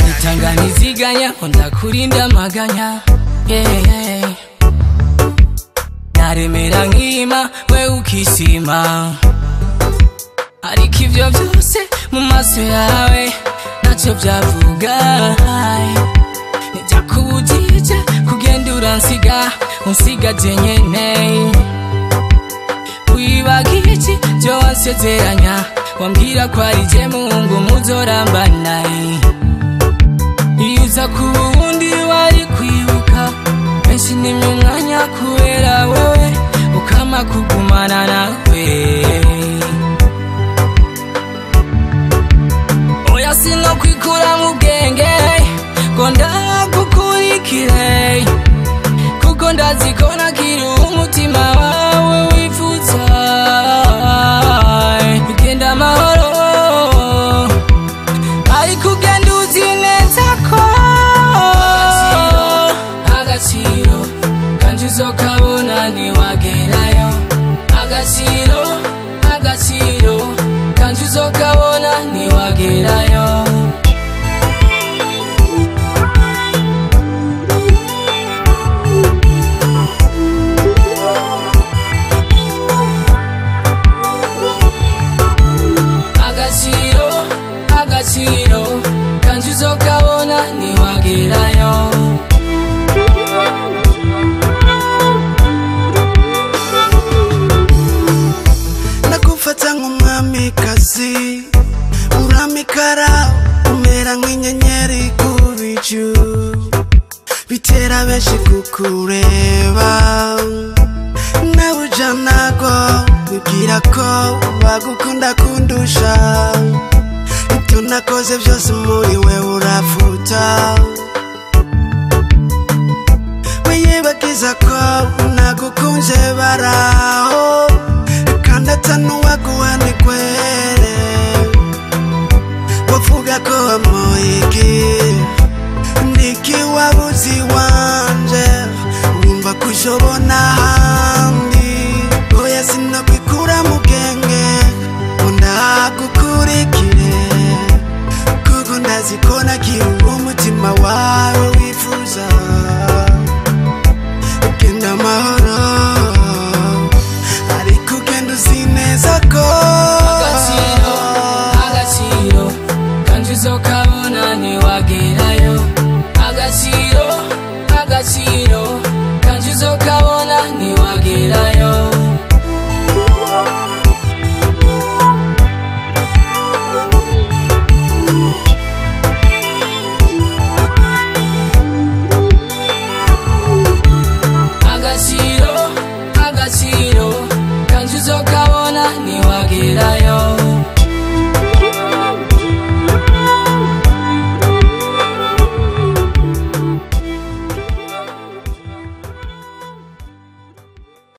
Nitanganiziganya ndakurinda maganya naremera nkima we ukisima ariko ivyo byose mu maso yawe ntacyo byavuga nijya kugenda uransiga unsigaje nyene wibagiye iki byo wansezeranya wambwira ko ari je Mungu muzorambana Iyuza kubundi wari kwibuka benshi nimye umwanya kubera wewe ukama kugumana nawe oya sino kwikura mu bwenge ko ndagukurikire kuko ndaziko nakiri umutima wawe wifuza bigenda amahoro ariko ugenda uzi neza ko agaciro kandi uzokabona niwagerayo agaciro kandi uzokabona niwagerayo agaciro kandi uzokabona niwagerayo nakufata nk'umwamikazi uramikara umera nk'inyenyeri ku bicu bitera benshi kukureba nawe ujanago wibwira ko bagukunda kundusha ibyo nakoze byose muri we urafuta wiyibagiza ko nagukunze bara